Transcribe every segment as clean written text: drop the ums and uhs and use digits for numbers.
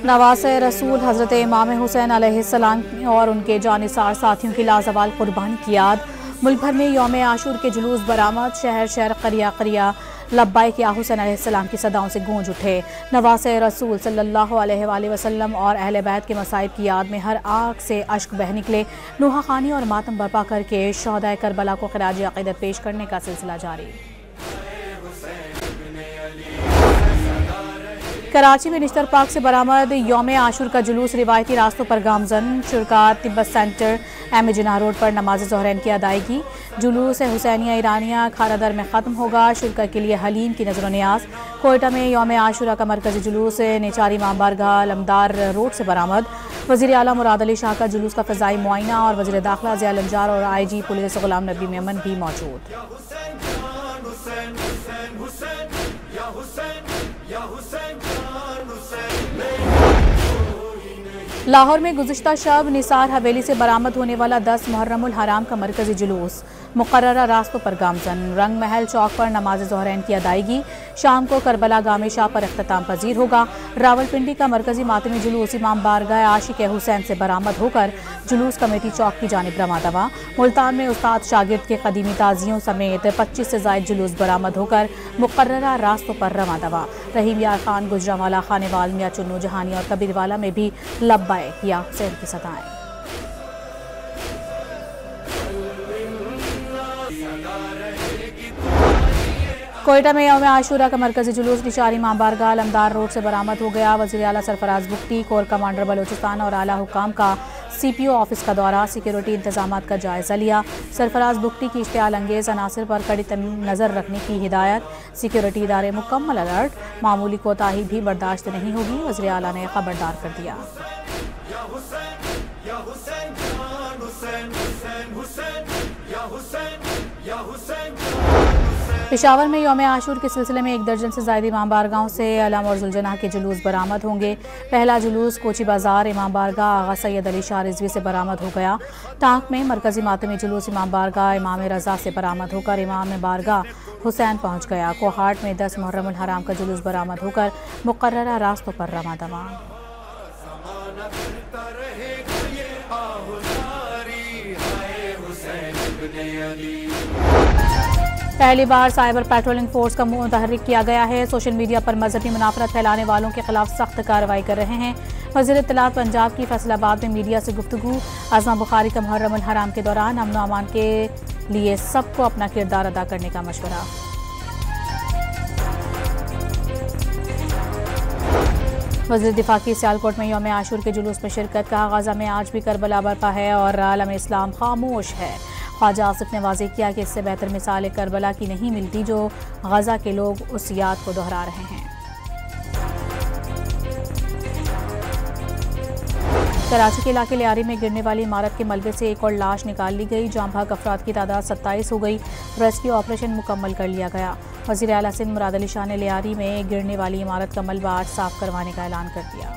नवासे रसूल हज़रत इमाम हुसैन अलैहिस्सलाम और उनके जानिसार साथियों की लाजवाल कुर्बानी की याद। मुल्क भर में यौम आशूर के जुलूस बरामद। शहर शहर करिया करिया लब्बाइक या हुसैन अलैहिस्सलाम की सदाओं से गूंज उठे। नवासे रसूल सल्लल्लाहु अलैहि वसल्लम और अहले बैत के मसाइब की याद में हर आँख से अश्क बह निकले। नूहा खानी और मातम बर्पा करके शोहदाए करबला को खिराज अक़ीदत पेश करने का सिलसिला जारी। कराची में निश्तर पार्क से बरामद यौम आशूर का जुलूस रिवायती रास्तों पर गामजन। शुरका तिब्बत सेंटर एम जिन्ना रोड पर नमाज ज़ोहरैन की अदायगी। जुलूस हुसैनिया ईरानिया खारादर में ख़त्म होगा। शुरका के लिए हलीम की नजर न्याज। कोयटा में यौम आशूरा का मरकजी जुलूस नेचारी इमाम बारगाह लमदार रोड से बरामद। वज़ीर आला मुराद अली शाह का जुलूस का फ़ज़ाई मुआयना और वज़ीर दाखिला ज़िया लंजार और IG पुलिस ग़ुलाम नबी मेमन भी मौजूद। लाहौर में गुज़िश्ता शब निसार हवेली से बरामद होने वाला 10 मुहर्रमुल हराम का मरकजी जुलूस मुकर्ररा रास्तों पर गामजन। रंग महल चौक पर नमाज ज़ोहरैन की अदायगी। शाम को करबला गामे शाह पर अख्ताम पजीर होगा। रावलपिंडी का मरकजी मातमी जुलूस इमाम बारगाह आशिक हुसैन से बरामद होकर जुलूस कमेटी चौक की जानिब रवां दवा। मुल्तान में उस्ताद शागिर्द के कदीमी ताजियों समेत 25 से ज़ायद जुलूस बरामद होकर मुकर्ररा रास्तों पर रवां दवा। रहीम यार खान, गुजरावाला, खानेवाल, मियां चुन्नू जहानी और कबीरवाला में भी लब्बाइक या हुसैन की सदाएं। कोयटा में यौम आशूरा का मरकजी जुलूस निशारी इमाम बारगाह लमदार रोड से बरामद हो गया। वज़ीर आला सरफराज बुख्ती, कोर कमांडर बलोचिस्तान और आला हुकाम का CPO ऑफिस का दौरा। सिक्योरिटी इंतजामात का जायजा लिया। सरफराज बुख्ती की इश्तियाल अंगेज अनासर पर कड़ी नज़र रखने की हिदायत। सिक्योरिटी इदारे मुकम्मल अलर्ट। मामूली कोताही भी बर्दाश्त नहीं होगी, वज़ीर आला ने खबरदार कर दिया। पेशावर में यौम आशूर के सिलसिले में 1 दर्जन से ज़ायद इमाम बारगाहों से अलम और जुलजनाह के जुलूस बरामद होंगे। पहला जुलूस कोची बाजार इमाम बारगाह आगा सैयद अली शाह रिजवी से बरामद हो गया। टांक में मरकजी मातमी जुलूस इमाम बारगाह इमाम रज़ा से बरामद होकर इमाम बारगाह हुसैन पहुँच गया। कोहाट में 10 मुहर्रमुल हराम का जुलूस बरामद होकर मुकर्ररा रास्तों पर रवां दवा। पहली बार साइबर पेट्रोलिंग फोर्स का मुतहर्रिक किया गया है। सोशल मीडिया पर मजहबी मुनाफरत फैलाने वालों के खिलाफ सख्त कार्रवाई कर रहे हैं। वज़ीर इत्तलात पंजाब की फैसलाबाद में मीडिया से गुफ्तगू। आज़मा बुखारी का मुहर्रमुल हराम के दौरान अमन व अमान के लिए सबको अपना किरदार अदा करने का मशवरा। वज़ीर दिफा की सियालकोट में यौम आशूर के जुलूस में शिरकत। कहा गाज़ा में आज भी करबला बर्पा है और आलम इस्लाम खामोश है। ख्वाजा आसिफ ने वाज़ेह किया कि इससे बेहतर मिसाल करबला की नहीं मिलती जो गाज़ा के लोग उस याद को दोहरा रहे हैं। कराची के इलाके लियारी में गिरने वाली इमारत के मलबे से एक और लाश निकाल ली गई। जाम भाग अफराद की तादाद 27 हो गई। रेस्क्यू ऑपरेशन मुकम्मल कर लिया गया। वज़ीर आला सिंध मुराद अली शाह ने लियारी में गिरने वाली इमारत का मलबा आज साफ करवाने का ऐलान कर दिया।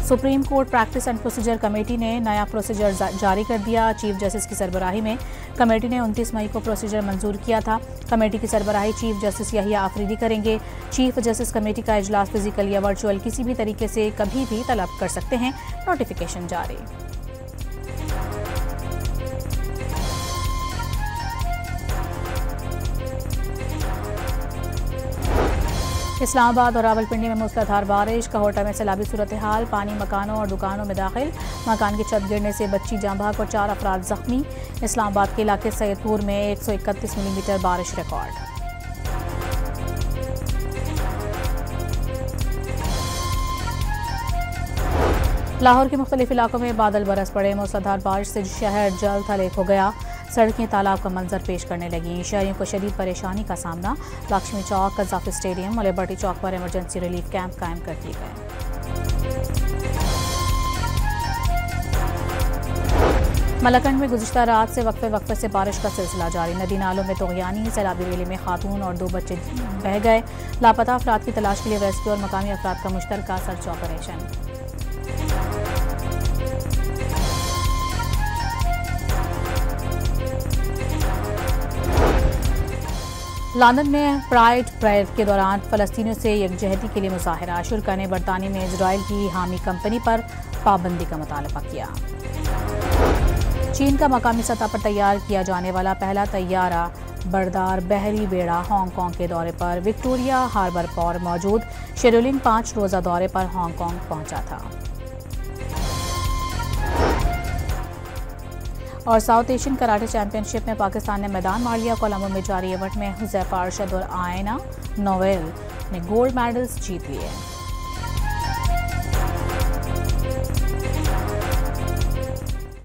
Supreme court practice and procedure committee ने नया प्रोसीजर जारी कर दिया। चीफ जस्टिस की सरबराही में कमेटी ने 29 मई को प्रोसीजर मंजूर किया था। कमेटी की सरबराही चीफ जस्टिस यहिया आफरीदी करेंगे। चीफ जस्टिस कमेटी का इजलास फिजिकल या वर्चुअल किसी भी तरीके से कभी भी तलब कर सकते हैं। नोटिफिकेशन जारी। इस्लामाबाद और रावलपिंडी में मूसलाधार बारिश। कहोटा में सैलाबी सूरत हाल। पानी मकानों और दुकानों में दाखिल। मकान की छत गिरने से बच्ची जाँ भाग और 4 अफराद जख्मी। इस्लामाबाद के इलाके सैयदपुर में 131 मिलीमीटर बारिश रिकॉर्ड। लाहौर के मुख्तलिफ इलाकों में बादल बरस पड़े। मूसलाधार बारिश से शहर जल थल हो गया। सड़कें तालाब का मंजर पेश करने लगी। शहरियों को शदीद परेशानी का सामना। लक्ष्मी चौक, कज़ाफी स्टेडियम, लिबर्टी चौक पर इमरजेंसी रिलीफ कैंप कायम कर दिए गए। मलकंड में गुज़िश्ता रात से वक्फे से बारिश का सिलसिला जारी। नदी नालों में तोग़यानी। सैलाबी रैली में खातून और 2 बच्चे बह गए। लापता अफराद की तलाश के लिए रेस्क्यू और मकामी अफराद का मुश्तरका सर्च ऑपरेशन। लंदन में प्राइड परेड के दौरान फलस्तीनियों से यकजहती के लिए मुजाहरा। शुरा ने बरतानिया में इजराइल की हामी कंपनी पर पाबंदी का मुतालबा किया। चीन का मकामी सतह पर तैयार किया जाने वाला पहला तैयारा बरदार बहरी बेड़ा हांगकांग के दौरे पर विक्टोरिया हार्बर पर मौजूद। शेड्यूलिंग 5 रोज़ा दौरे पर हांगकांग पहुंचा था। और साउथ एशियन कराटे चैंपियनशिप में पाकिस्तान ने मैदान मार लिया। कोलंबो में जारी इवेंट में हुज़ैफा अरशद और आयना नोवेल ने गोल्ड मेडल्स जीत लिए।